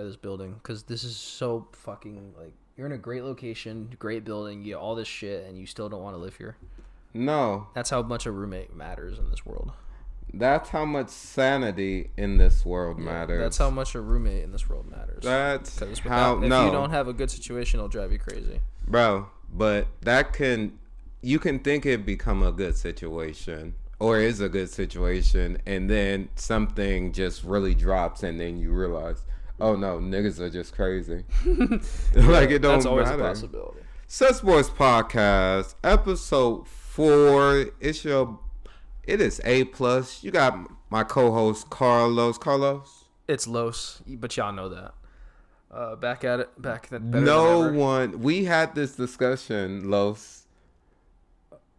of this building because this is so fucking like you're in a great location, great building, you get all this shit, and you still don't want to live here. No. That's how much a roommate matters in this world. That's how much sanity in this world matters. That's how much a roommate in this world matters. That's how. If you don't have a good situation, it'll drive you crazy, bro. But you can think it become a good situation or is a good situation, and then something just really drops, and then you realize, oh no, niggas are just crazy. Like it don't that's always matter. A possibility. Sus Boys Podcast, episode 4. It is A+. You got my co-host Carlos. Carlos? It's Los, but y'all know that. Back at it. Back that. No one. We had this discussion, Los.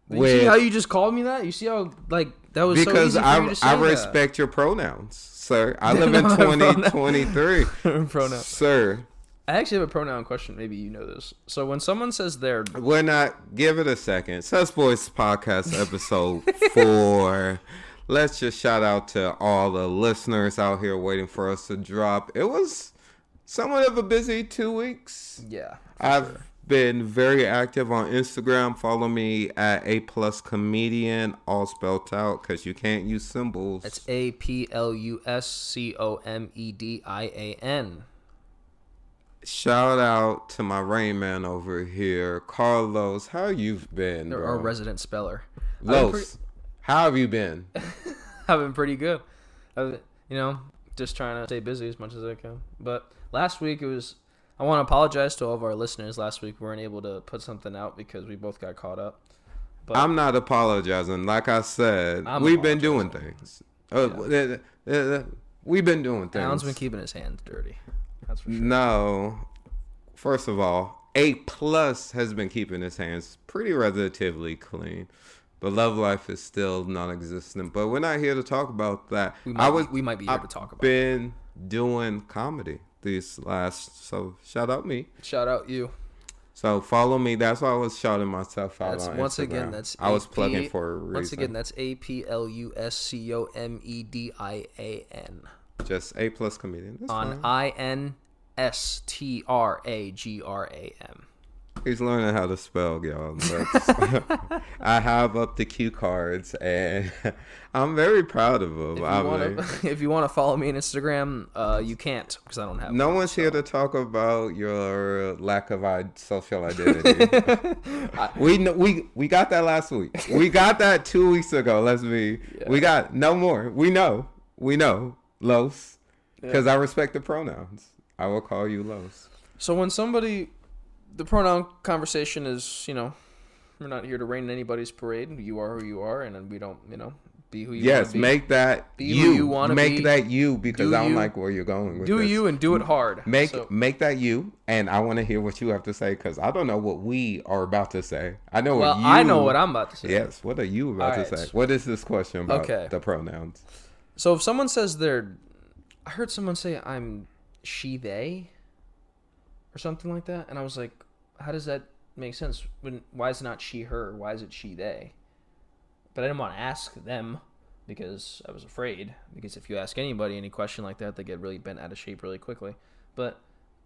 You see how you just called me that? You see how that was because so easy for you to say I respect your pronouns, sir. I live in 2023. Pronoun. Sir. I actually have a pronoun question. Maybe you know this. So when someone says they're... We're not... Give it a second. Sus Boys Podcast episode 4. Let's just shout out to all the listeners out here waiting for us to drop. It was somewhat of a busy 2 weeks. Yeah. I've been very active on Instagram. Follow me at A+Comedian, all spelled out because you can't use symbols. It's APLUSCOMEDIAN. Shout out to my Rain Man over here, Carlos. How you've been, bro? Our resident speller. Los, how have you been? I've been pretty good. Just trying to stay busy as much as I can. But last week I want to apologize to all of our listeners. Last week we weren't able to put something out because we both got caught up. But I'm not apologizing. Like I said, we've been doing things. We've been doing things. Alan's been keeping his hands dirty. That's for sure. No. First of all, A+ has been keeping his hands pretty relatively clean. The love life is still non-existent, but we're not here to talk about that. We might be here to talk about. I've been doing comedy so shout out me. Shout out you. So follow me. That's why I was shouting myself out on once Instagram. Again, that's I was plugging for a reason. Once again, that's APLUSCOMEDIAN. Just A+ Comedian. That's on fine. INSTRAGRAM. He's learning how to spell, y'all. I have up the cue cards, and I'm very proud of them. If you want to follow me on Instagram, you can't because I don't have. No one's here to talk about your lack of social identity. We got that last week. We got that 2 weeks ago. We got no more. We know, Los, because I respect the pronouns. I will call you Los. So when the pronoun conversation is, we're not here to rain in anybody's parade. You are who you are, and we don't, be who you want to be. Yes, make that be who you want to be. Make that you, because I don't like where you're going with this. Do you and do it hard. Make that you, and I want to hear what you have to say, because I don't know what we are about to say. I know I know what I'm about to say. Yes, what are you about to say? What is this question about the pronouns? So if someone says I heard someone say I'm she, they, or something like that, and I was like, how does that make sense? Why is it not she, her? Why is it she, they? But I didn't want to ask them because I was afraid. Because if you ask anybody any question like that, they get really bent out of shape really quickly. But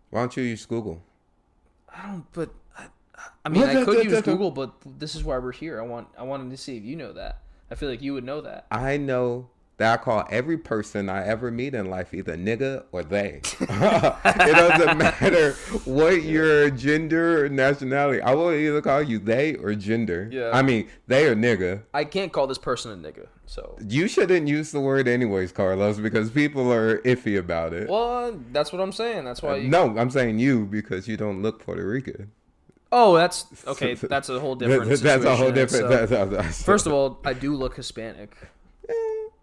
why don't you use Google? I don't. But I mean, I could use Google, but this is why we're here. I wanted to see if you know that. I feel like you would know that. I know that I call every person I ever meet in life either nigga or they. It doesn't matter what your gender or nationality. I will either call you they or gender. Yeah. I mean, they or nigga. I can't call this person a nigga, so. You shouldn't use the word anyways, Carlos, because people are iffy about it. Well, that's what I'm saying. That's why No, I'm saying you because you don't look Puerto Rican. Oh, that's okay. That's a whole different situation. That's a whole different. First of all, I do look Hispanic.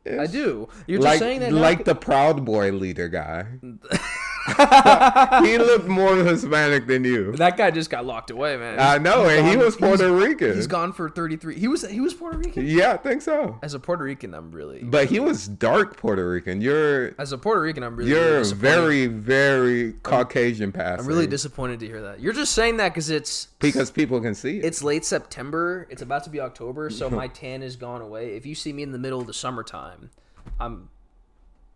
I do. You're just saying that like the Proud Boy leader guy. He looked more Hispanic than you. That guy just got locked away, man. I know, and he was Puerto Rican. He's gone for 33. He was Puerto Rican? Yeah, I think so. As a Puerto Rican, I'm really. But he was dark Puerto Rican. As a Puerto Rican, I'm really. You're very, very Caucasian passing. I'm really disappointed to hear that. You're just saying that because people can see it. It's late September. It's about to be October, so my tan is gone away. If you see me in the middle of the summertime,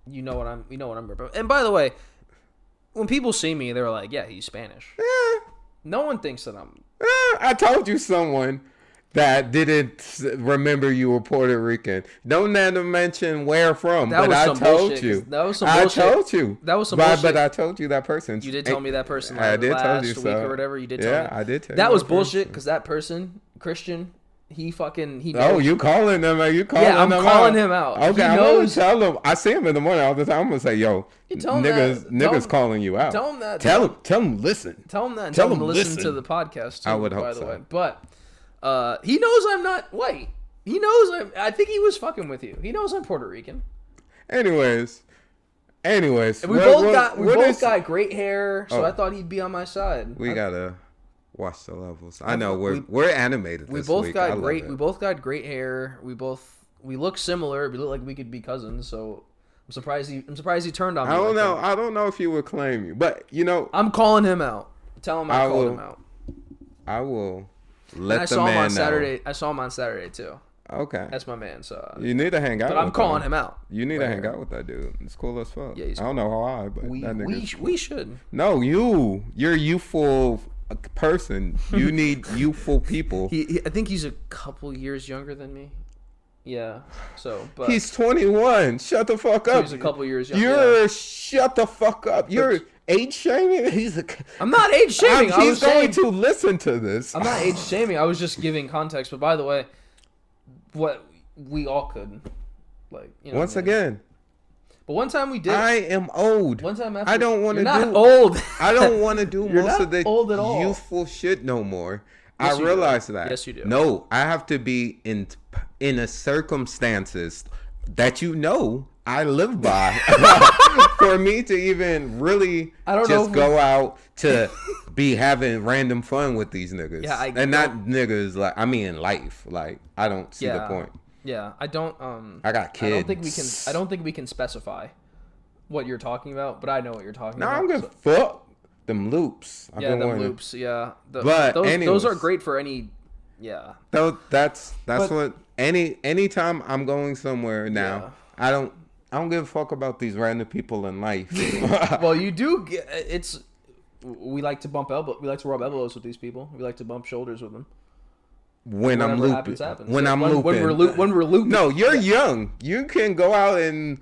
you know what I'm about. And by the way, when people see me, they're like, yeah, he's Spanish. Yeah. No one thinks that I'm. I told you someone that didn't remember you were Puerto Rican. Don't let them mention where from, but I told you. That was some bullshit. I told you. That was some bullshit. But I told you that person. You did tell me that person like I did last tell you week so. or whatever. You did tell me. Yeah, I did tell you. That was bullshit because that person, Christian, he knows. Oh, you calling them? You calling him out? Yeah, I'm calling him out. Okay, I'm gonna tell him. I see him in the morning all the time. I'm gonna say, yo, niggas calling you out. Tell him that. Tell him listen. Tell him that. And tell him to listen to the podcast too, I would hope by the so. way. But he knows I'm not white. He knows I think he was fucking with you. He knows I'm Puerto Rican. Anyways, we both got great hair, so I thought he'd be on my side. We gotta watch the levels. I know we're animated. We both got great hair. We look similar. We look like we could be cousins. So I'm surprised he turned on me. I don't know if he would claim you, but I'm calling him out. Tell him I called him out. I will let the man know. I saw him on Saturday too. Okay, that's my man. So you need to hang out. But I'm calling him out. You need to hang out with that dude. It's cool as fuck. Yeah, I don't know why, but we should. No, you're youthful person. You need youthful people. I think he's a couple years younger than me. Yeah. So, but he's 21. Shut the fuck up. So he's a couple years younger. Shut the fuck up. You're age shaming. I'm not age shaming. He's going to listen to this. I'm not age shaming. I was just giving context. But by the way, what we all could, like, once again. But one time we did. I am old. One time after. I don't want to do. Not old. I don't want to do You're most not of the old at all. youthful shit no more. Yes, I realize that. Yes, you do. No, I have to be in a circumstances that I live by for me to even really go out to be having random fun with these niggas. Yeah, not niggas like in life. Like I don't see the point. Yeah, I don't. I got kids. I don't think we can specify what you're talking about, but I know what you're talking about. No, I'm gonna fuck them loops. Loops. Yeah, but those are great for any. Yeah. That's what anytime I'm going somewhere now. Yeah. I don't give a fuck about these random people in life. Well, you do. We like to bump elbows. We like to rub elbows with these people. We like to bump shoulders with them. When I'm looping. Happens. When I'm looping. When we're looping. No, you're young. You can go out and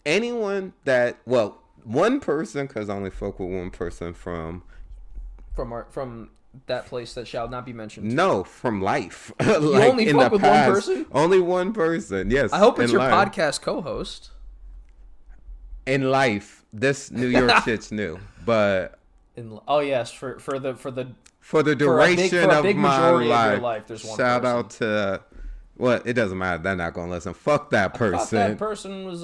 anyone that one person, because I only fuck with one person from that place that shall not be mentioned. No, from life. You only fuck with one person? Only one person, yes. I hope it's your podcast co-host. In life, this New York shit's new, but yes, for the duration of my life, there's one. Shout out to it doesn't matter. They're not gonna listen. Fuck that person. I thought that person was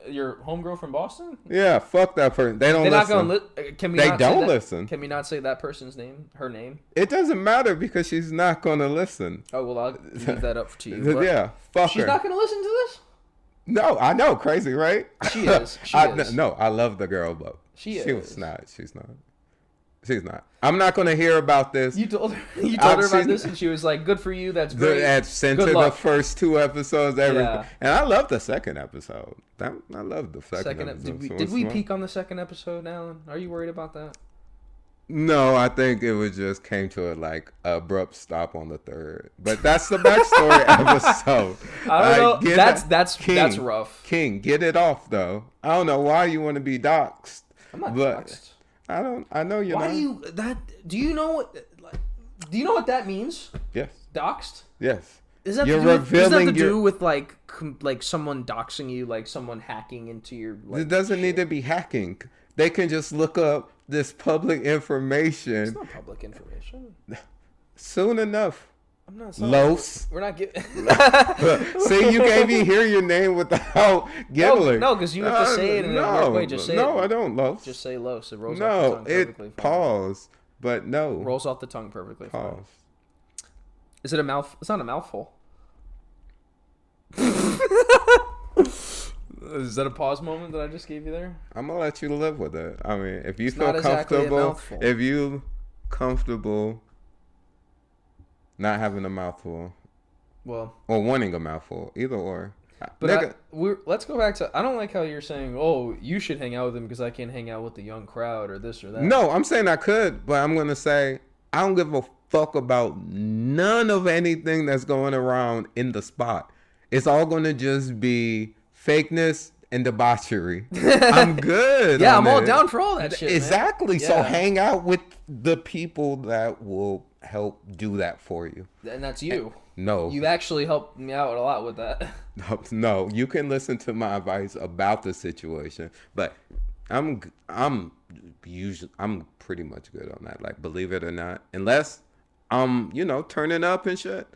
your homegirl from Boston? Yeah, fuck that person. They're not gonna listen. Can we not say that person's name? Her name? It doesn't matter because she's not gonna listen. Oh well, I'll leave that up to you. Yeah, fuck her. She's not gonna listen to this? No, I know, crazy, right? She is. No, I love the girl, but she's not. She's not. I'm not going to hear about this. You told her about this, and she was like, "Good for you. That's great." Sent her the first 2 episodes, and I love the second episode. I love the second episode. Did we peak on the second episode, Alan? Are you worried about that? No, I think it was just came to a abrupt stop on the third. But that's the backstory episode. I don't know. That's rough. King, get it off though. I don't know why you want to be doxxed. I'm not doxxed. I know you're not. Do you know what that means? Yes. Doxed? Yes. Does that have to do with like someone doxing you, like someone hacking into your? It doesn't need to be hacking. They can just look up this public information. It's not public information. Soon enough. I'm not. Los. We're not getting. See, you can't even hear your name without giggling. No, because you have to say it in a weird way. Just say it. No, I don't. Los. Just say Los. It rolls off the tongue perfectly. Pause. But no. Rolls off the tongue perfectly. Pause. Fine. Is it a mouth? It's not a mouthful. Is that a pause moment that I just gave you there? I'm gonna let you live with it. I mean, if you feel comfortable, not having a mouthful, or wanting a mouthful, either or. But let's go back to. I don't like how you're saying, "Oh, you should hang out with him because I can't hang out with the young crowd or this or that." No, I'm saying I could, but I'm gonna say I don't give a fuck about none of anything that's going around in the spot. It's all gonna just be fakeness and debauchery. I'm good. Yeah, I'm all down for all that shit. Exactly. Man. So Yeah. hang out with the people that will help do that for you. And that's you. No. You've actually helped me out a lot with that. No, you can listen to my advice about the situation, but I'm pretty much good on that. Like, believe it or not, unless I'm turning up and shit,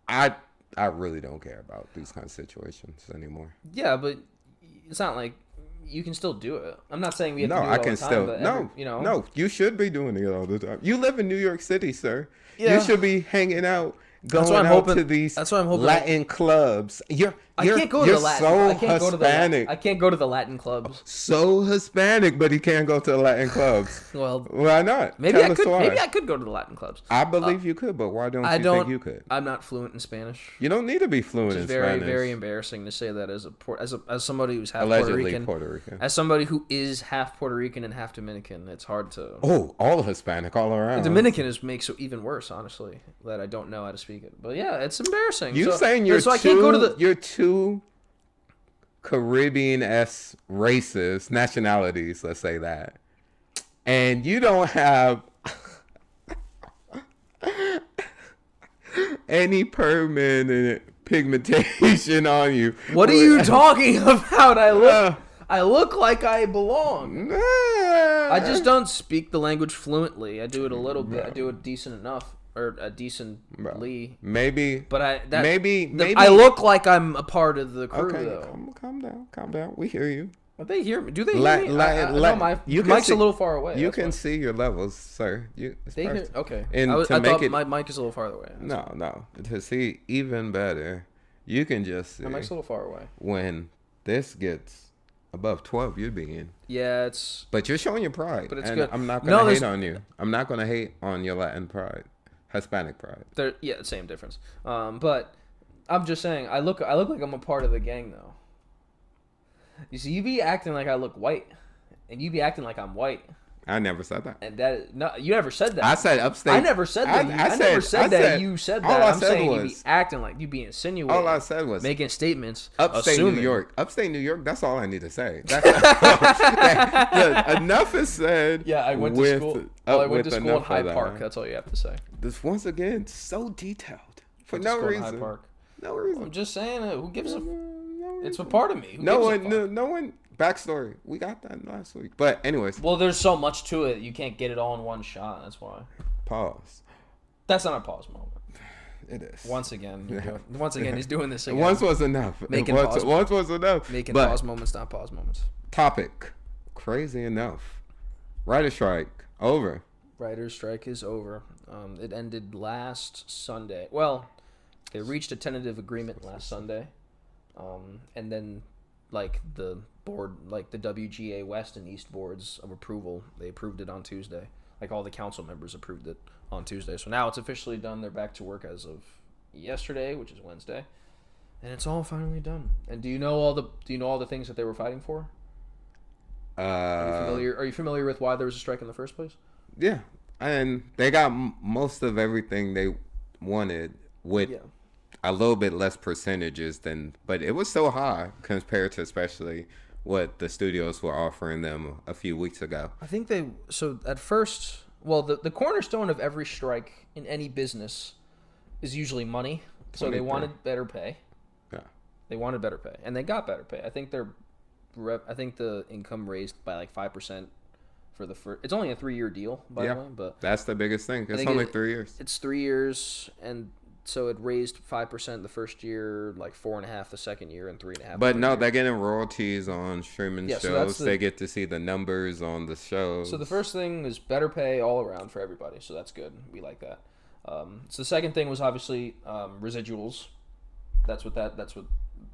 I really don't care about these kind of situations anymore. Yeah, but it's not like you can still do it. I'm not saying we have to do it all I can the time, still but no. You should be doing it all the time. You live in New York City, sir. Yeah. You should be hanging out. That's Going out to these Latin clubs. I can't go to the Latin. So I can't Hispanic. I can't go to the Latin clubs. So Hispanic, but he can't go to the Latin clubs. Well, why not? Maybe I could. Maybe I could go to the Latin clubs. I believe you could, but why don't you think you could? I'm not fluent in Spanish. You don't need to be fluent in Spanish. Spanish. Very embarrassing to say that as somebody who's half Allegedly Puerto Rican. As somebody who is half Puerto Rican and half Dominican, it's hard to. Oh, all Hispanic, all around. The Dominican makes it even worse, honestly. That I don't know how to speak it, but yeah, it's embarrassing. You saying you're I can't go to the. You're too Caribbean-esque races, nationalities, let's say that, and you don't have any permanent pigmentation on you. What are you talking about? I look like I belong. I just don't speak the language fluently. I do it a little bit. I do it decent enough. Or a decently, maybe, but maybe I look like I'm a part of the crew. Okay, though. calm down. We hear you. But they hear me. Do they hear me? No, my mic's a little far away. You can see your levels, sir. They hear. Okay. And I thought my mic is a little farther away. No. To see even better, you can just see. My mic's a little far away. When this gets above 12, you'd be in. Yeah, it's. But you're showing your pride. But it's and good. I'm not gonna hate on you. I'm not gonna hate on your Latin pride. Hispanic pride. Same difference. But I'm just saying, I look like I'm a part of the gang, though. You see, you be acting like I look white, and you be acting like I'm white. I never said that. And you never said that. I said upstate. I never said that. I never said that. You said that. I'm saying you be acting like you be insinuating. All I said was making statements. Upstate New York. Upstate New York. That's all I need to say. Enough is said. Yeah, I went to school. I went to school in Hyde Park. That's all you have to say. This once again so detailed for no reason. Hyde Park. No reason. I'm just saying. Who gives a? It's a part of me. No one. Backstory. We got that last week. But anyways. Well, there's so much to it. You can't get it all in one shot. That's why. Pause. That's not a pause moment. It is. Once again, he's doing this again. Once was enough. Once was enough. Making pause moments, not pause moments. Topic. Crazy enough. Writer strike. Over. Writer's strike is over. It ended last Sunday. Well, they reached a tentative agreement last Sunday. And then, like, the board, like the WGA West and East boards of approval, they approved it on Tuesday. Like, all the council members approved it on Tuesday. So now it's officially done. They're back to work as of yesterday, which is Wednesday. And it's all finally done. And do you know all the things that they were fighting for? Are you familiar with why there was a strike in the first place? Yeah. And they got most of everything they wanted with a little bit less percentages but it was so high compared to especially what the studios were offering them a few weeks ago. I think at first, well, the cornerstone of every strike in any business is usually money. So they wanted better pay. Yeah. They wanted better pay, and they got better pay. I think the income raised by like 5% for the first. It's only a 3-year deal, by the way, but that's the biggest thing. It's only 3 years. It's 3 years, and so it raised 5% the first year, like 4.5% the second year, and 3.5%. But no, they're getting royalties on streaming shows. So they get to see the numbers on the shows. So the first thing is better pay all around for everybody. So that's good. We like that. So the second thing was obviously residuals. That's what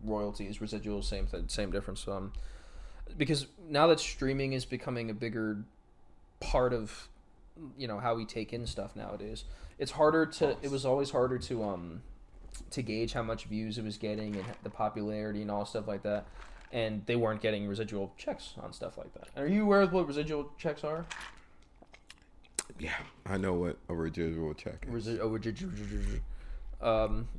royalties, residuals, same difference. Because now that streaming is becoming a bigger part of, how we take in stuff nowadays, it's harder to. It was always harder to to gauge how much views it was getting and the popularity and all stuff like that. And they weren't getting residual checks on stuff like that. Are you aware of what residual checks are? Yeah, I know what a residual check is.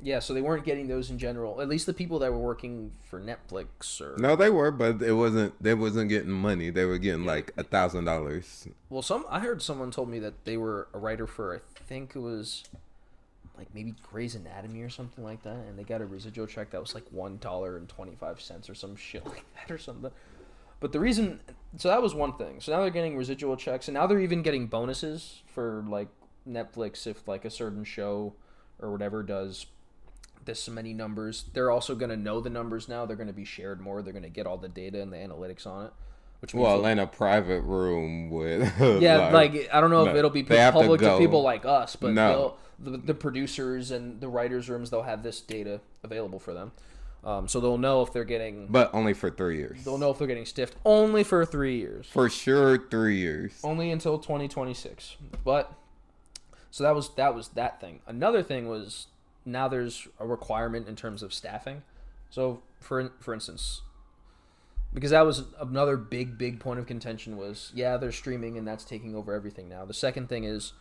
Yeah, so they weren't getting those in general. At least the people that were working for Netflix or No, they were, but it wasn't. They wasn't getting money. They were getting like $1,000. Well, I heard someone told me that they were a writer for, I think it was like maybe Grey's Anatomy or something like that, and they got a residual check that was like $1.25 or some shit like that or something. But the reason, so that was one thing. So now they're getting residual checks, and now they're even getting bonuses for like Netflix if like a certain show or whatever does this many numbers. They're also going to know the numbers now. They're going to be shared more. They're going to get all the data and the analytics on it. Which means in a private room with yeah, like I don't know if it'll be public to people like us, but the producers and the writers' rooms, they'll have this data available for them. So they'll know if they're getting... But only for 3 years. They'll know if they're getting stiffed only for 3 years. For sure, 3 years. Only until 2026. But... So that was that thing. Another thing was now there's a requirement in terms of staffing. So for instance, because that was another big point of contention was they're streaming and that's taking over everything now. The second thing is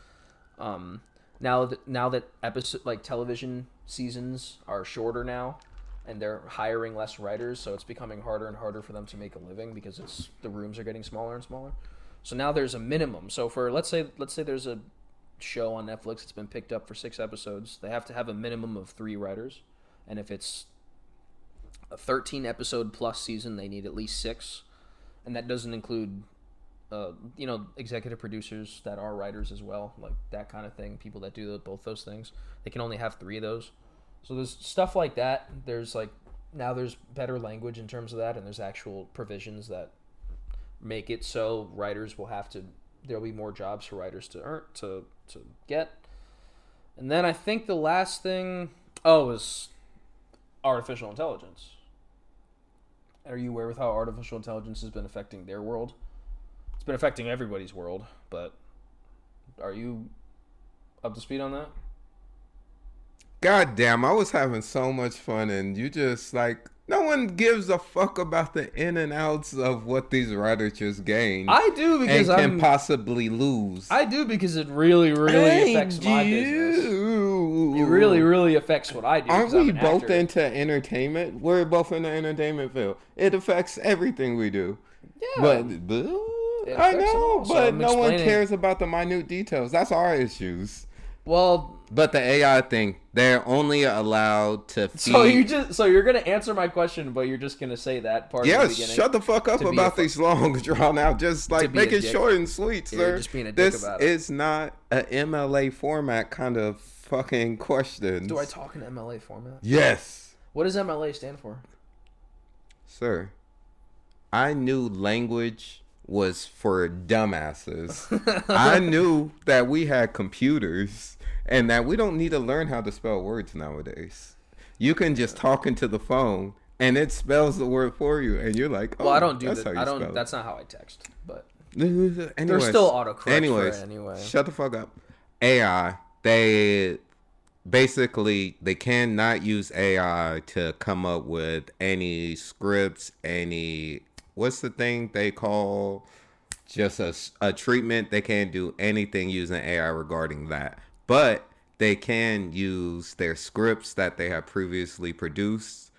now that episode like television seasons are shorter now and they're hiring less writers, so it's becoming harder and harder for them to make a living because the rooms are getting smaller and smaller. So now there's a minimum. So for let's say there's a show on Netflix that's been picked up for 6 episodes, they have to have a minimum of 3 writers, and if it's a 13 episode plus season, they need at least 6, and that doesn't include executive producers that are writers as well, like that kind of thing, people that do both those things. They can only have 3 of those. So there's stuff like that. There's like now there's better language in terms of that, and there's actual provisions that make it so writers will have to, there'll be more jobs for writers to earn to get. And then I think the last thing is artificial intelligence. Are you aware with how artificial intelligence has been affecting their world? It's been affecting everybody's world, but are you up to speed on that? God damn, I was having so much fun and you just like, no one gives a fuck about the in and outs of what these writers just gained. I do because I can possibly lose. I do because it really affects my business. It really affects what I do. Aren't we both into entertainment? We're both in the entertainment field. It affects everything we do. Yeah. But I know, but no one cares about the minute details. That's our issues. Well, but the AI thing, they're only allowed to feed. So you're gonna answer my question, but you're just gonna say that part. Yeah, at the beginning shut the fuck up about these long drawn out. Just like make it short and sweet, sir. You're just being a dick about it. This is not a MLA format kind of fucking question. Do I talk in MLA format? Yes. What does MLA stand for? Sir, I knew language was for dumbasses. I knew that we had computers and that we don't need to learn how to spell words nowadays. You can just talk into the phone and it spells the word for you and you're like, oh, well, I don't do that. That's not how I text, but anyways, there's still autocorrect anyway. Shut the fuck up. AI, they cannot use AI to come up with any scripts, what's the thing they call just a treatment? They can't do anything using AI regarding that. But they can use their scripts that they have previously produced,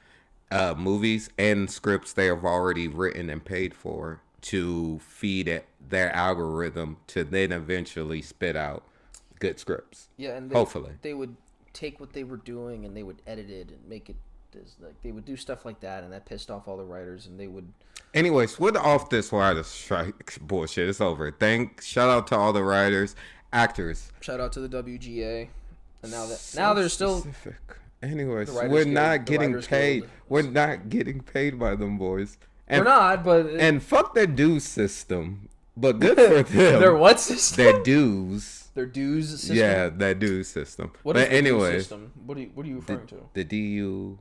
movies and scripts they have already written and paid for to feed it their algorithm to then eventually spit out good scripts. Yeah, and hopefully they would take what they were doing and they would edit it and make it like they would do stuff like that, and that pissed off all the writers, and they would. Anyways, we're off this writer's strike bullshit. It's over. Shout out to all the writers, actors. Shout out to the WGA, and now there's still. Specific. Anyways, we're not getting paid. We're not getting paid by them boys. And, we're not, but and fuck their dues system. But good for them. Their what system? Their dues. Their dues system. Yeah, that dues system. What is the dues system? What are you referring to? The DUES.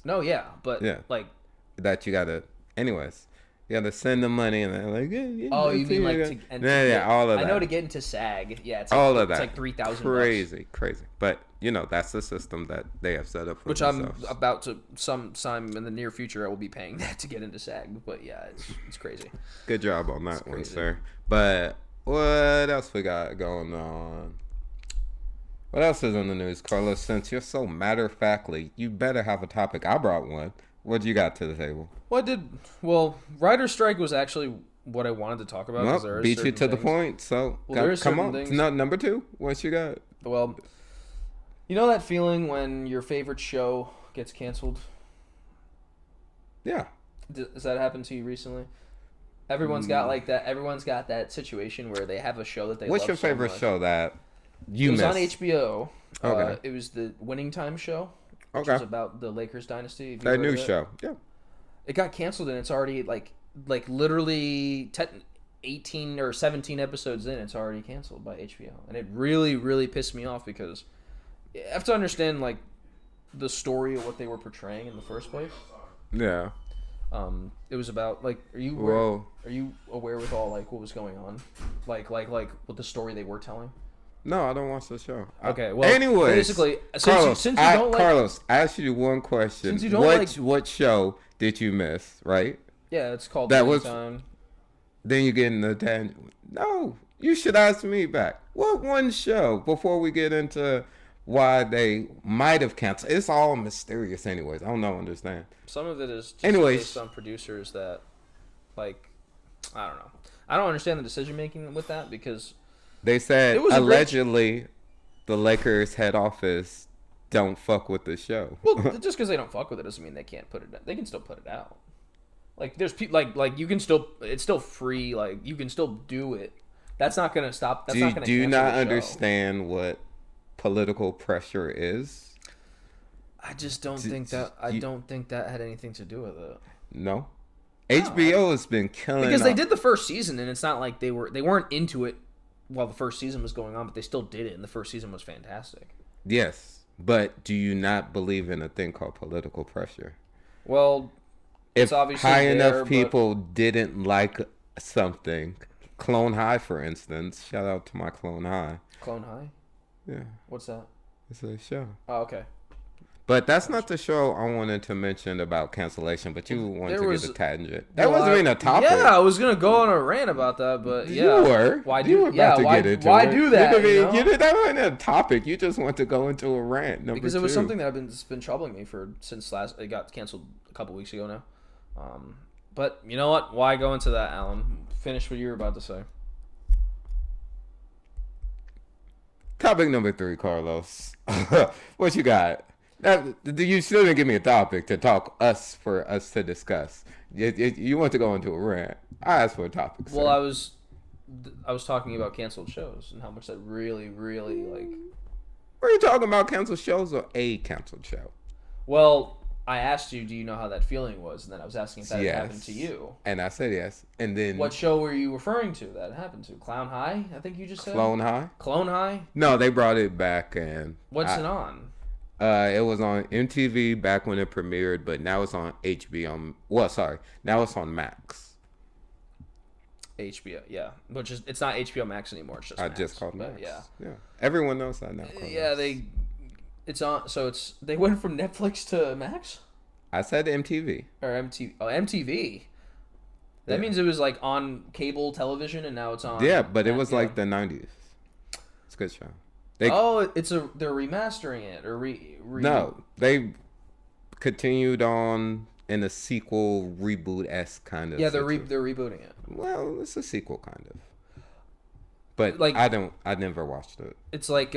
No, yeah, but yeah, like that you gotta. Anyways, You gotta send the money, and they're like, Oh, you it's mean like here. to and Yeah, to yeah, get? all of I know that. to get into SAG. Yeah, All of it's that. like $3,000. Crazy. But, that's the system that they have set up for Which I'm themselves. about to sometime in the near future I will be paying that to get into SAG. But yeah, it's crazy. Good job on It's that one, crazy. sir. But what else we got going on? What else is in the news, Carlos? Since you're so matter-of-factly, you better have a topic. I brought one. What you got to the table? Well, writer's strike was actually what I wanted to talk about because there Well, are beat you certain to the things. point. So, Well, there are come certain on. things. No, number two. What you got? Well, you know that feeling when your favorite show gets canceled? Yeah. Does that happen to you recently? Everyone's got like that. Everyone's got that situation where they have a show that they What's love your favorite so much. show that It you was on missed? HBO. Okay. It was the Winning Time show, which Okay. was about the Lakers dynasty. Have you That heard new of it? show. Yeah. It got canceled and it's already like literally 18 or 17 episodes in. It's already canceled by HBO, and it really pissed me off because you have to understand like the story of what they were portraying in the first place. Yeah. It was about like are you aware with all like what was going on, like what the story they were telling? No, I don't watch the show. Okay, well, anyways, basically, Carlos, since you don't like, Carlos, I asked you one question. Since you don't like- what show did you miss? Right? yeah, it's called That Winning was- Time. Then you get in the tangent. No, you should ask me back. What one show before we get into why they might have canceled? It's all mysterious, anyways. I don't understand. Some of it is just Anyways. based on producers that, like, I don't know. I don't understand the decision making with that because They said It was a great allegedly the Lakers head office don't fuck with the show. well, just because they don't fuck with it doesn't mean they can't put it. They can still put it out. Like there's people like you can still it's still free. Like you can still do it. That's not gonna stop. That's not gonna. Do you cancel not the show. understand what political pressure is? I just don't think that. I don't think that had anything to do with it. No. HBO has been killing Because they off- did the first season, and it's not like they weren't into it while the first season was going on, but they still did it, and the first season was fantastic. Yes, but do you not believe in a thing called political pressure? Well, If it's obviously high there, enough but- people didn't like something, Clone High, for instance, shout out to my Clone High. Clone High. Yeah, What's that? it's a show. Oh, okay. But that's not the show I wanted to mention about cancellation, but you wanted There to was- get a tangent. That Well, wasn't even a topic. Yeah, I was gonna go on a rant about that, but yeah. You were. Why You do? were about Yeah. to Why? get into Why it. do that? That wasn't a topic. You just want to go into a rant. Number Because it was two. something that it's been troubling me since last. It got canceled a couple weeks ago now. But you know what? Why go into that, Alan? Finish what you were about to say. Topic number 3, Carlos. What you got? You still didn't give me a topic to for us to discuss. You want to go into a rant. I asked for a topic. Well, sir. I was talking about canceled shows and how much that really like. Are you talking about canceled shows or a canceled show? Well, I asked you, do you know how that feeling was? And then I was asking if that had happened to you. And I said yes. And then What show were you referring to that happened to? Clown High, I think you just said. Clone High? Clone High. No, they brought it back and What's it on? It was on MTV back when it premiered, but now it's on HBO. Well, sorry, now it's on Max. HBO, yeah, which is it's not HBO Max anymore. It's just I Max, just called but Max. Yeah, Everyone knows that now. yeah, it's on. So they went from Netflix to Max I said MTV. or MTV. Oh, MTV. That Yeah. means it was like on cable television, and now it's on. Yeah, but it was yeah. like the 90s. It's a good show. They're remastering it or No, they continued on in a sequel reboot-esque kind of. Yeah, they're situation. rebooting it. Well, it's a sequel kind of. But Like- I never watched it. It's like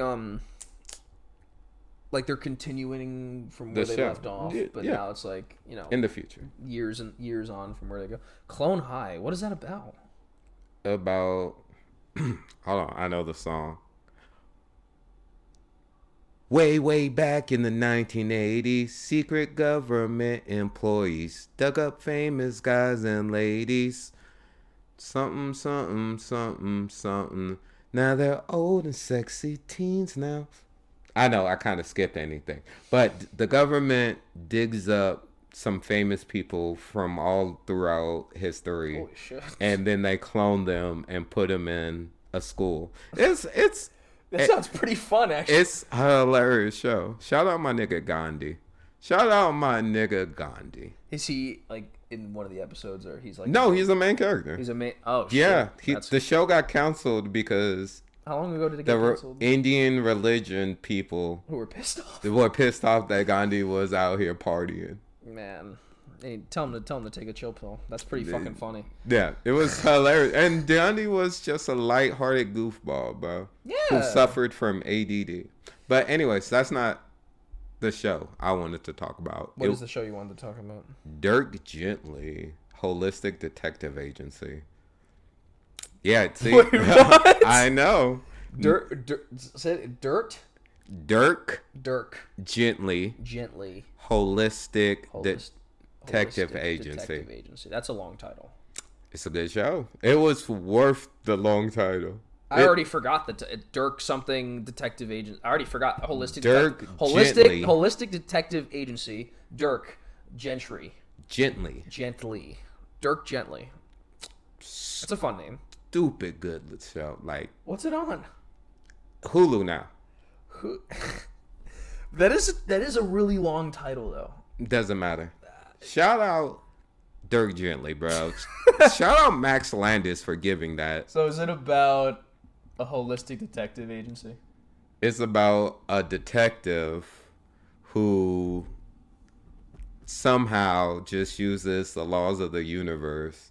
they're continuing from where The they show. left off, Yeah, but yeah. now it's like In the future. years and years on from where they go. Clone High, what is that about? About hold on, I know the song. Way back in the 1980s, secret government employees dug up famous guys and ladies. Something. Now they're old and sexy teens now. I know, I kind of skipped anything. But the government digs up some famous people from all throughout history, Holy shit. and then they cloned them and put them in a school. That sounds pretty fun, actually. It's a hilarious show. Shout out my nigga Gandhi. Shout out my nigga Gandhi. Is he like in one of the episodes, or he's like? No, he's a main character. He's a main. Oh shit. Yeah, the show got canceled because how long ago did it get canceled? Indian religion people who were pissed off. They were pissed off that Gandhi was out here partying. Man, hey, tell him to take a chill pill. That's pretty fucking funny. Yeah, it was hilarious. And Gandhi was just a lighthearted goofball, bro. Yeah. Who suffered from ADD. But anyways, that's not the show I wanted to talk about. What is the show you wanted to talk about? Dirk Gently, Holistic Detective Agency. Yeah, see, wait, what? I know. Said Dirt. Dirk Gently. Holistic Detective Agency. Detective Agency. That's a long title. It's a good show. It was worth the long title. I already forgot that Dirk something Detective Agent. I already forgot Holistic Detective Agency. Dirk Gently. Dirk Gently. That's a fun name. Stupid good show. Like, what's it on? Hulu now. That is a really long title though. Doesn't matter. Shout out Dirk Gently, bro. Shout out Max Landis for giving that. So is it about a holistic detective agency? It's about a detective who somehow just uses the laws of the universe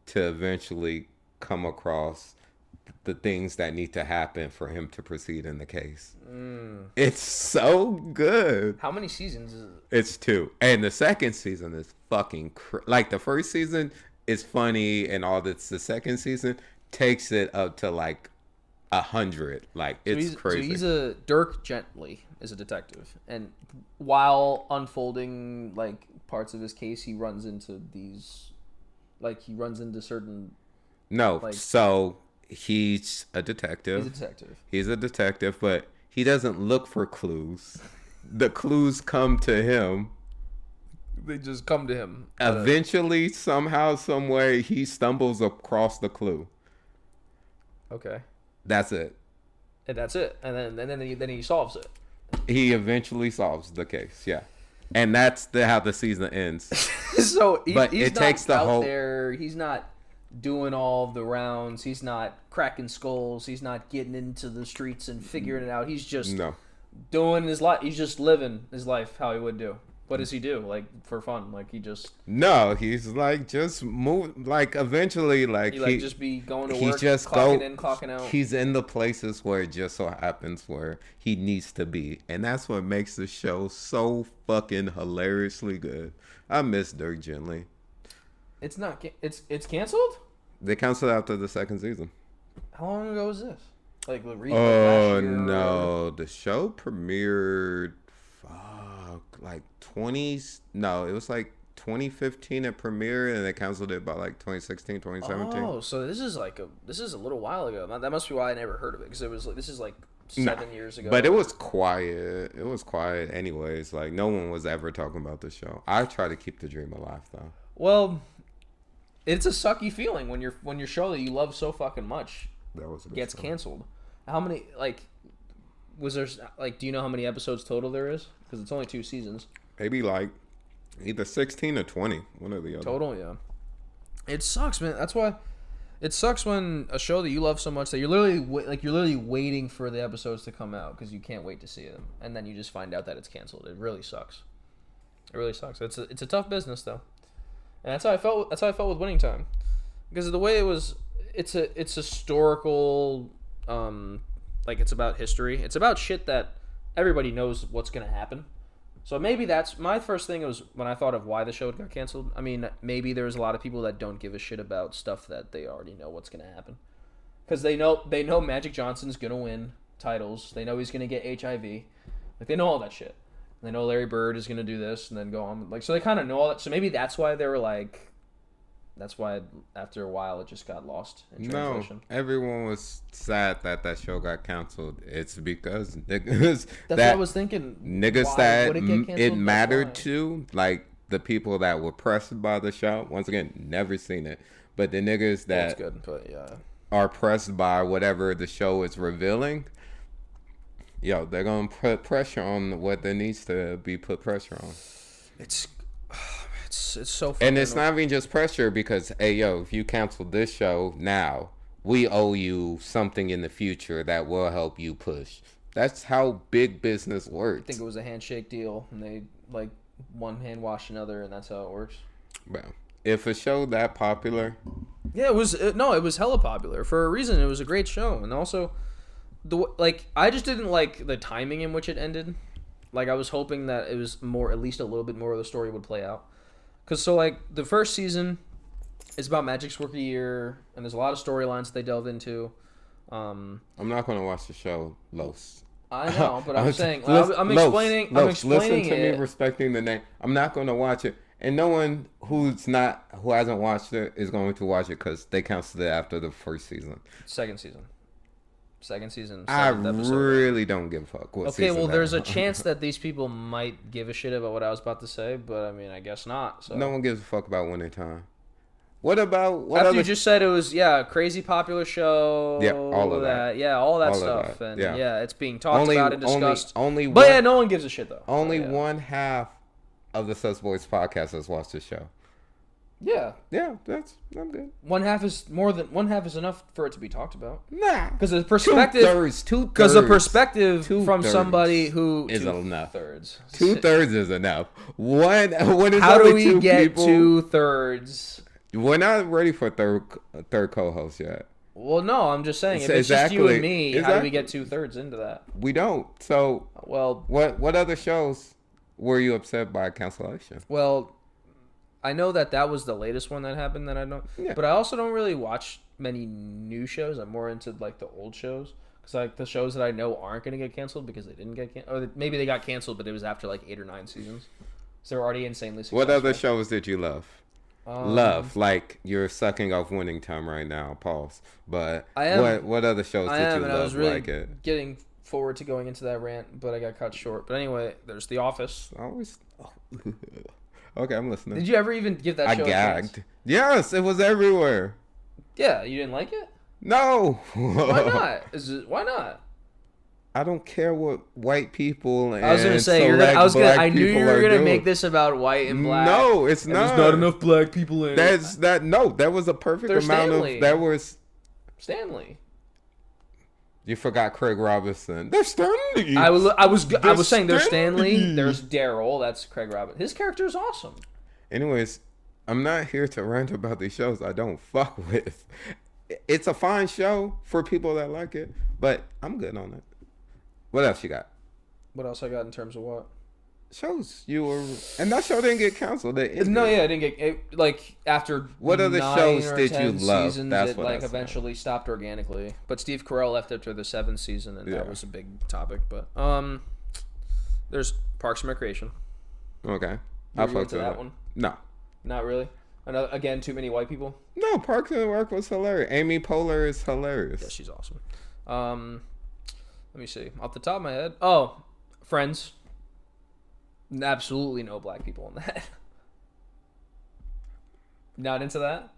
to eventually come across the things that need to happen for him to proceed in the case. It's so good. How many seasons is it? It's 2. And the second season is fucking like the first season is funny and all this. The second season takes it up to like 100. Like, it's crazy. So Dirk Gently is a detective, and while unfolding like parts of his case, he runs into certain. No, like, so he's a detective. He's a detective, but he doesn't look for clues. The clues come to him. They just come to him. Eventually, somehow, some way, he stumbles across the clue. Okay. That's it. And that's it. And then he solves it. He eventually solves the case. Yeah. And that's how the season ends. So he's it not takes the out whole there. He's not doing all of the rounds. He's not cracking skulls. He's not getting into the streets and figuring it out. He's just doing his life. He's just living his life how he would do. What does he do? Like, for fun? Like, he just... No, he's like just move. Like, eventually, like he just be going to work, just clocking in, clocking out. He's in the places where it just so happens where he needs to be, and that's what makes the show so fucking hilariously good. I miss Dirk Gently. It's not. It's canceled. They canceled after the second season. How long ago was this? Like last year? No, the show premiered. Like 20s. No, it was like 2015 it premiered, and they canceled it by like 2016, 2017. Oh, so this is a little while ago. That must be why I never heard of it, because it was like, this is like 7 years ago. But it was quiet. It was quiet anyways. Like, no one was ever talking about the show. I try to keep the dream alive though. Well, it's a sucky feeling when your show that you love so fucking much gets canceled. How many was there, do you know how many episodes total there is? Because it's only 2 seasons. Maybe like either 16 or 20, one or the other. Total, yeah. It sucks, man. That's why it sucks when a show that you love so much that you're literally waiting for the episodes to come out because you can't wait to see them, and then you just find out that it's canceled. It really sucks. It really sucks. It's a tough business though, and that's how I felt. That's how I felt with Winning Time, because of the way it was. It's historical. It's about history. It's about shit that everybody knows what's gonna happen. So maybe that's my first thing. Was when I thought of why the show got canceled. I mean, maybe there's a lot of people that don't give a shit about stuff that they already know what's gonna happen, because they know Magic Johnson's gonna win titles. They know he's gonna get HIV. Like, they know all that shit. They know Larry Bird is gonna do this and then go on. Like, so they kind of know all that. So maybe that's why they were like. That's why after a while it just got lost in translation. No, everyone was sad that show got canceled. It's because niggas that's what I was thinking. Niggas why that would it get canceled? it mattered to, like, the people that were pressed by the show, once again, never seen it, but the niggas that it's good, but yeah, are pressed by whatever the show is revealing, yo, they're gonna put pressure on what there needs to be put pressure on. It's so. And it's not even just pressure because, hey, yo, if you cancel this show now, we owe you something in the future that will help you push. That's how big business works. I think it was a handshake deal, and they like one hand wash another, and that's how it works. Bro, if a show that popular, yeah, it was it was hella popular for a reason. It was a great show, and also I just didn't like the timing in which it ended. Like, I was hoping that it was more, at least a little bit more of the story would play out. Because so like the first season is about Magic's rookie year, and there's a lot of storylines they delve into. I'm not gonna watch the show Los. I know, but I'm saying I'm explaining. Listen to it. me respecting the name. I'm not going to watch it, and no one who hasn't watched it is going to watch it because they canceled it after the first season. Second season. I really don't give a fuck. Okay, well, there's a chance that these people might give a shit about what I was about to say, but I mean, I guess not. So. No one gives a fuck about winning time. What about after you just said it was crazy popular show? Yeah, all of that. Yeah, all that stuff, and it's being talked about and discussed. But no one gives a shit though. Only one half of the Sus Boys podcast has watched the show. Yeah, I'm good. One half is enough for it to be talked about. Nah, because the perspective, because the perspective from somebody who is enough. 2/3. 2/3 is enough. When is how do we get 2/3? We're not ready for third co-host yet. Well, no, I'm just saying, if it's just you and me, how do we get 2/3 into that? We don't. So, well, what other shows were you upset by cancellation? Well, I know that was the latest one that happened that I don't. Yeah. But I also don't really watch many new shows. I'm more into like the old shows. Because like the shows that I know aren't going to get canceled because they didn't get canceled. Or maybe they got canceled, but it was after like 8 or 9 seasons. So they're already insanely successful. What other shows did you love? Like you're sucking off winning time right now. Pause. But what other shows did you love? I was really like it? Getting forward to going into that rant, but I got cut short. But anyway, there's The Office. Okay, I'm listening. Did you ever even give that show a chance? I gagged. Yes, it was everywhere. Yeah, you didn't like it? No. Why not? Why not? I don't care what white people and I was gonna say I knew you were gonna make this about white and black. No, it's not. There's not enough black people in it. There was a perfect amount of that was Stanley. You forgot Craig Robinson. There's Stanley. I was saying there's Stanley. There's Daryl. That's Craig Robinson. His character is awesome. Anyways, I'm not here to rant about these shows I don't fuck with. It's a fine show for people that like it, but I'm good on it. What else you got? What else I got in terms of what? Shows you were, and that show didn't get canceled. It didn't get like after. What other shows did you love? Seasons, that's what eventually stopped organically. But Steve Carell left after the 7th season, and that was a big topic. But there's Parks and Recreation. Okay, I fucked with that one. No, not really. Again, too many white people. No, Parks and Rec was hilarious. Amy Poehler is hilarious. Yeah, she's awesome. Let me see. Off the top of my head. Oh, Friends. Absolutely no black people in that. Not into that?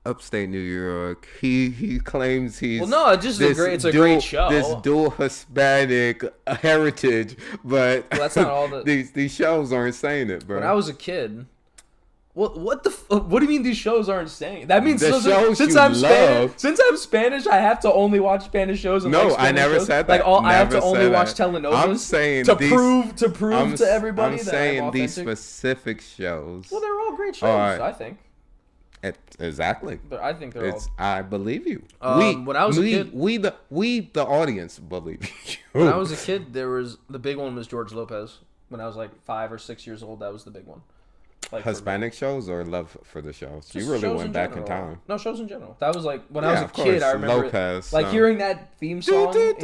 Upstate New York. He claims he's it's a great show. This dual Hispanic heritage, but that's not all the these shows aren't saying it, bro. When I was a kid, what do you mean these shows aren't saying? That means since I'm Spanish, I have to only watch Spanish shows. And I never said that. I have to only watch telenovelas. I'm saying to prove to everybody. I'm saying these specific shows. Well, they're all great shows. I think. Exactly. But I think they're all. I believe you. When I was a kid, we the audience believe you. When I was a kid, the big one was George Lopez. When I was like 5 or 6 years old, that was the big one. Like Hispanic shows or love for the shows? You really went back in time. No, shows in general. That was like when I was a kid. I remember Lopez, hearing that theme song. Hearing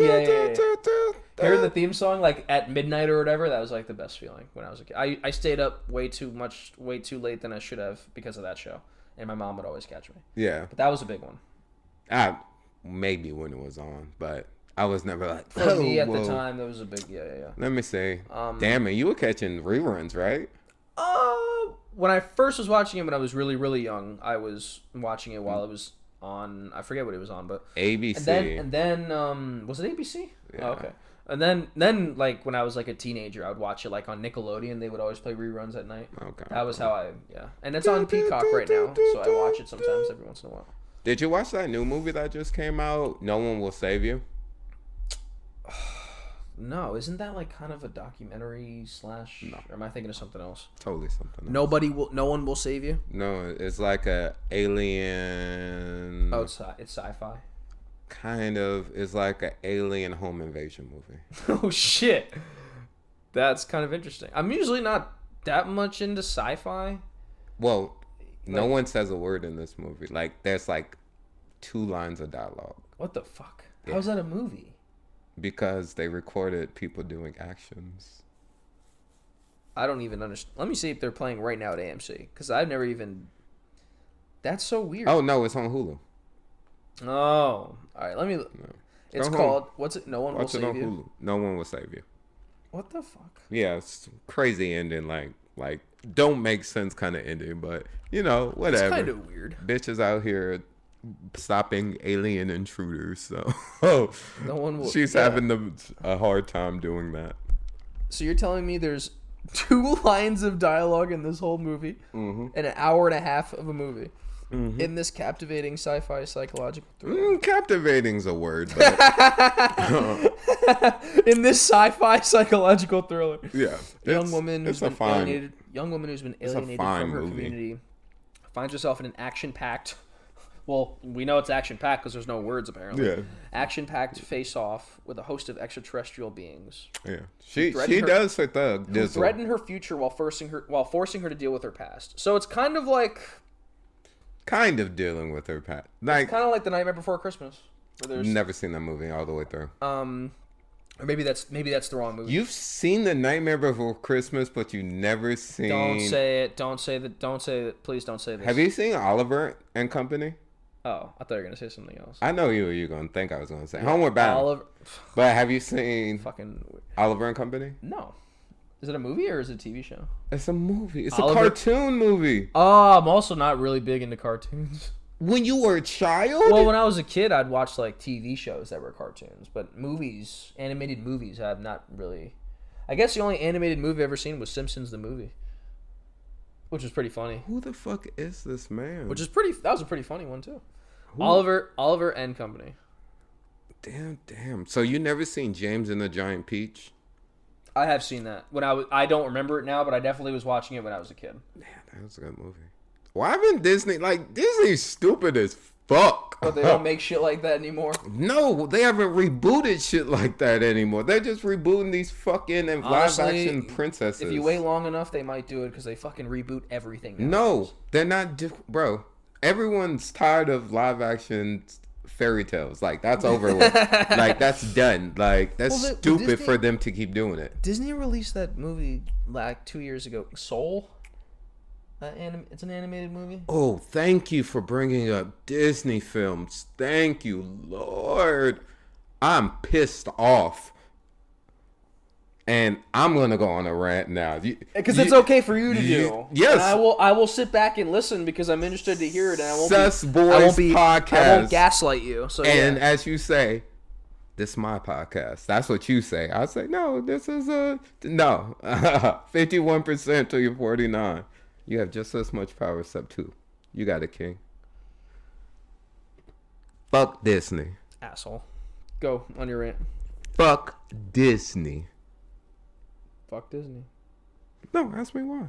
the theme song like at midnight or whatever. That was like the best feeling when I was a kid. I stayed up way too late than I should have because of that show, and my mom would always catch me. Yeah, but that was a big one. Maybe when it was on, but I was never like. For me at the time, that was a big yeah. Let me see. Damn it, you were catching reruns, right? when I first was watching it when I was really, really young, I was watching it while it was on. I forget what it was on, but ABC. And then was it ABC? Yeah. Oh, okay. And then like when I was like a teenager, I would watch it like on Nickelodeon. They would always play reruns at night. Okay. That was how and it's on Peacock right now, so I watch it sometimes every once in a while. Did you watch that new movie that just came out? No One Will Save You. No, isn't that like kind of a documentary / No. Or am I thinking of something else? Totally something else. No one will save you. No, it's like a alien. Oh, it's sci-fi. Kind of. It's like an alien home invasion movie. Oh shit, that's kind of interesting. I'm usually not that much into sci-fi. Well, no one says a word in this movie. Like, there's like 2 lines of dialogue. What the fuck? Yeah. How's that a movie? Because they recorded people doing actions. I don't even understand. Let me see if they're playing right now at AMC, because I've never even. That's so weird. Oh no, it's on Hulu. Oh, all right. Let me. No. It's called. What's it? No one will save you. Hulu. No One Will Save You. What the fuck? Yeah, it's crazy ending. Like don't make sense kind of ending, but you know whatever. It's kind of weird. Bitches out here stopping alien intruders. So no one will. She's having a hard time doing that. So you're telling me there's 2 lines of dialogue in this whole movie, and an hour and a half of a movie, in this captivating sci-fi psychological thriller. Captivating's a word, but in this sci-fi psychological thriller, young woman who's been alienated from her community finds herself in an action-packed. Well, we know it's action-packed because there's no words, apparently. Yeah. Action-packed face-off with a host of extraterrestrial beings. Yeah. She does her thug. Who threaten her future while forcing her to deal with her past. So it's kind of like... Kind of dealing with her past. Like, it's kind of like The Nightmare Before Christmas. Never seen that movie all the way through. Or maybe that's the wrong movie. You've seen The Nightmare Before Christmas, but you never seen... Don't say it. Don't say that. Please don't say this. Have you seen Oliver and Company? Oh, I thought you were going to say something else. I know you were going to think I was going to say Homeward Bound. But have you seen Oliver and Company? No. Is it a movie or is it a TV show? It's a movie. It's a cartoon movie. Oh, I'm also not really big into cartoons. When you were a child? Well, when I was a kid, I'd watch like TV shows that were cartoons. But movies, animated movies, I've not really... I guess the only animated movie I've ever seen was Simpsons the movie. Which was pretty funny. Who the fuck is this man? That was a pretty funny one too. Who? Oliver and Company. Damn. So you never seen James and the Giant Peach? I have seen that. I don't remember it now, but I definitely was watching it when I was a kid. Man, that was a good movie. Why haven't Disney's stupid as fuck. But they don't make shit like that anymore? No, they haven't rebooted shit like that anymore. They're just rebooting these fucking live action princesses. If you wait long enough, they might do it because they fucking reboot everything nowadays. No, they're not. Bro, everyone's tired of live action fairy tales. Like, that's over with. Like, that's done. Like, that's stupid for them to keep doing it. Disney released that movie like 2 years ago. Soul? It's an animated movie. Oh, thank you for bringing up Disney films. Thank you, Lord. I'm pissed off. And I'm going to go on a rant now. Because it's okay for you to do. Yes. And I will sit back and listen because I'm interested to hear it. And I won't Podcast. I won't gaslight you. So, and as you say, this is my podcast. That's what you say. I say, no, this is no. 51% to your 49. You have just as much power except 2. You got it, King. Fuck Disney. Asshole. Go on your rant. Fuck Disney. Fuck Disney. No, ask me why.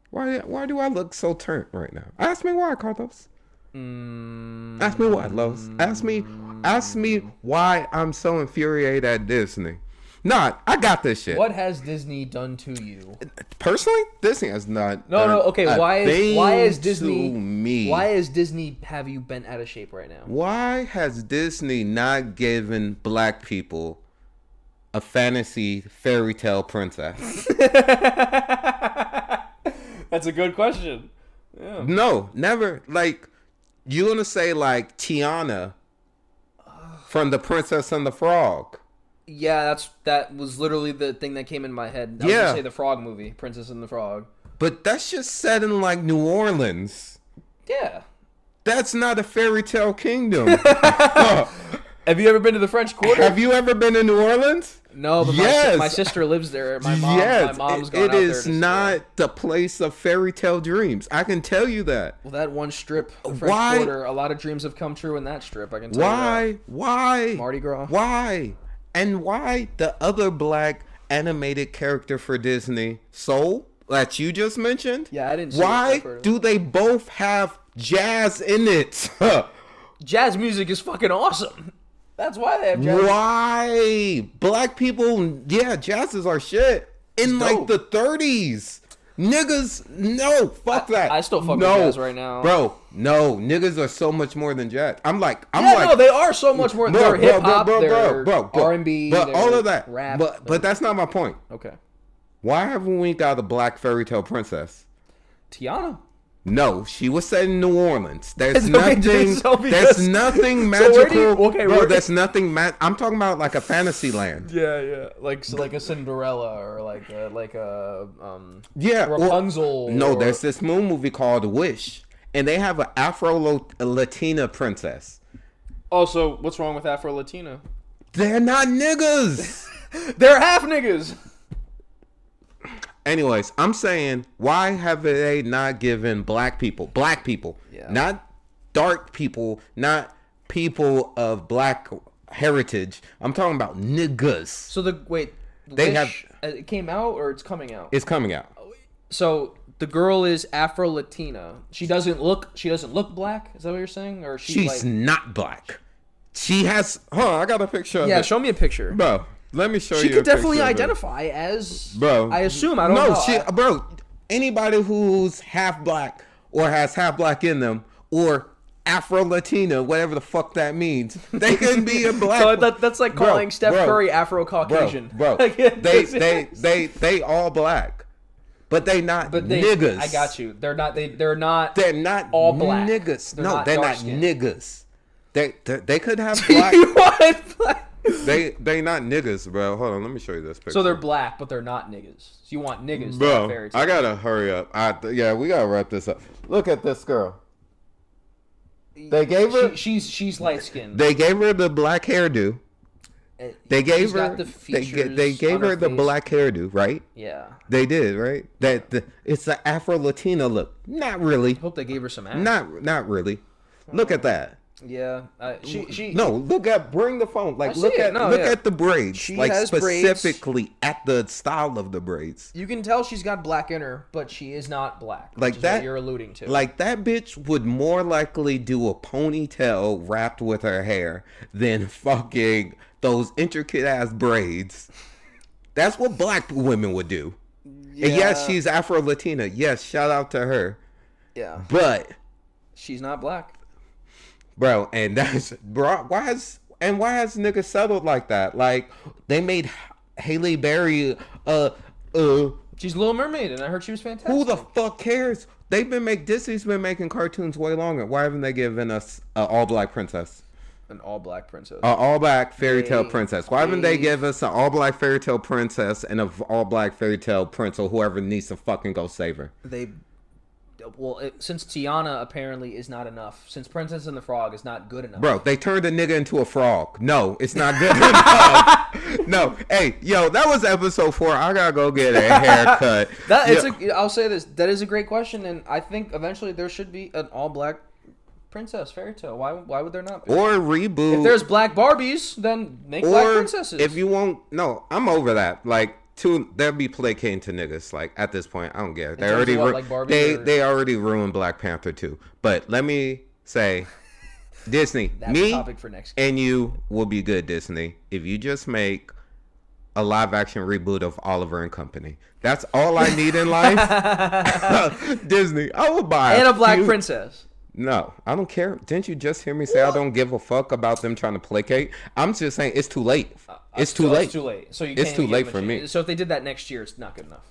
Why do I look so turned right now? Ask me why, Carlos. Ask me why, Los. Ask me why I'm so infuriated at Disney. Nah, I got this shit. What has Disney done to you? Personally, Disney has not. No. Okay, why is Disney? To me. Why is Disney have you bent out of shape right now? Why has Disney not given black people a fantasy fairy tale princess? That's a good question. Yeah. No, never. Like, you gonna say like Tiana from The Princess and the Frog? Yeah, that was literally the thing that came in my head. I was gonna say the Frog movie, Princess and the Frog. but that's just set in like New Orleans. Yeah. That's not a fairy tale kingdom. Have you ever been to the French Quarter? Have you ever been to New Orleans? No, but yes. my sister lives there. My mom's gone it out is there not the place of fairy tale dreams. I can tell you that. Well, that one strip, the French Quarter, a lot of dreams have come true in that strip. I can tell you that. Why? Mardi Gras. Why? And why the other black animated character for Disney, Soul, that you just mentioned? Yeah, I didn't see Why do they both have jazz in it? Jazz music is fucking awesome. That's why they have jazz. Why? Black people, yeah, jazz is our shit. In like the 30s. Niggas, no, fuck that. I still fuck with jazz right now. Bro, no, niggas are so much more than jazz. No, they are so much more. They're hip hop, they're R&B, but all of that. Rap. But that's not my point. Okay. Why haven't we got a black fairy tale princess? Tiana. No, she was set in New Orleans. There's nothing. There's nothing magical. There's nothing. I'm talking about like a fantasy land. Yeah, like a Cinderella or like a Rapunzel. No, there's this moon movie called Wish, and they have an Afro-Latina princess. Oh, so what's wrong with Afro-Latina? They're not niggas. They're half niggas. Anyways, I'm saying, why have they not given black people, not dark people, not people of black heritage. I'm talking about niggas. So it came out or it's coming out? It's coming out. So the girl is Afro-Latina. She doesn't look black. Is that what you're saying? Or she's not black. She has. I got a picture. Yeah, show me a picture, bro. Let me show you. She could definitely identify as. Bro. I assume. I don't know. Bro, anybody who's half black or has half black in them or Afro-Latina, whatever the fuck that means, they can be a black. So that's like calling Steph Curry Afro-Caucasian. Bro. They all black. But they not niggas. I got you. They're not all black. Niggas. They're not niggas. They could have black. They not niggas, bro. Hold on, let me show you this picture. So they're black, but they're not niggas. So you want niggas, bro? Not fairy tale. I gotta hurry up. We gotta wrap this up. Look at this girl. They gave her. She's light skinned. They gave her the black hairdo. They gave her. They gave her the black hairdo, right? Yeah. They did, right? It's the Afro-Latina look. Not really. Hope they gave her some ass. Not really. Look at that. Yeah, she. No, bring the phone. Like, look at the braids. She like has specifically braids. At the style of the braids. You can tell she's got black in her, but she is not black. Like that, what you're alluding to. Like that bitch would more likely do a ponytail wrapped with her hair than fucking those intricate ass braids. That's what black women would do. Yeah. And yes, she's Afro-Latina. Yes, shout out to her. Yeah, but she's not black. Bro, and that's why has niggas settled like that? Like they made Halle Berry she's Little Mermaid, and I heard she was fantastic. Who the fuck cares? Disney's been making cartoons way longer. Why haven't they given us an all black princess? An all black princess. An all black fairy tale princess. Why haven't they give us an all black fairy tale princess and an all black fairy tale prince or whoever needs to fucking go save her? Since Tiana apparently is not enough, since Princess and the Frog is not good enough. Bro, they turned a nigga into a frog. No, it's not good enough. No, hey, yo, that was episode 4. I gotta go get a haircut. I'll say this. That is a great question, and I think eventually there should be an all-black princess fairy tale. Why would there not be? Or a reboot. If there's black Barbies, then make black princesses. If you won't, no, I'm over that. Like, they'll be placating to niggas. Like at this point, I don't care. They already ruined Black Panther 2. But let me say, Disney, that's a topic for next and you will be good, Disney, if you just make a live action reboot of Oliver and Company. That's all I need in life. Disney, I will buy a black princess. No, I don't care. Didn't you just hear me say I don't give a fuck about them trying to placate? I'm just saying it's too late. It's too late. It's too late. So it's too late for me. So if they did that next year, it's not good enough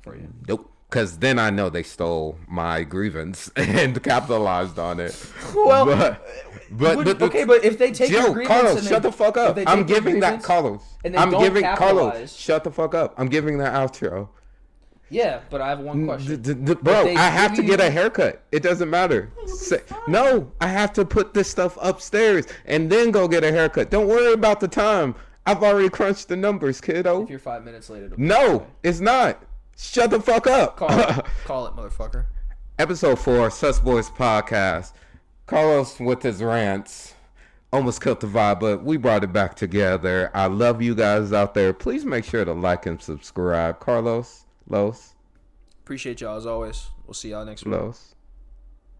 for you. Nope. Because then I know they stole my grievance and capitalized on it. Well, but if they take your grievance, Carlos, shut the fuck up. I'm giving that Carlos. I'm giving Carlos. Shut the fuck up. I'm giving that outro. Yeah, but I have one question. Bro, I have to get a haircut. It doesn't matter. No, I have to put this stuff upstairs and then go get a haircut. Don't worry about the time. I've already crunched the numbers, kiddo. If you're 5 minutes late, it'll be No, okay. it's not. Shut the fuck up. Call it, motherfucker. Episode 4, Sus Boys Podcast. Carlos with his rants. Almost killed the vibe, but we brought it back together. I love you guys out there. Please make sure to like and subscribe. Carlos, Los. Appreciate y'all as always. We'll see y'all next week. Los.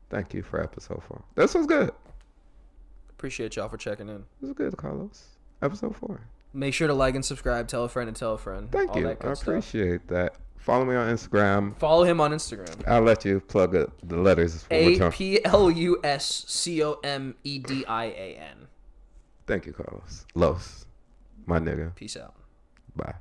Thank you for episode 4. This was good. Appreciate y'all for checking in. This was good, Carlos. Episode 4. Make sure to like and subscribe. Tell a friend and tell a friend. Thank you. I appreciate that. Follow me on Instagram. Follow him on Instagram. I'll let you plug the letters. APLUSCOMEDIAN. Thank you, Carlos. Los. My nigga. Peace out. Bye.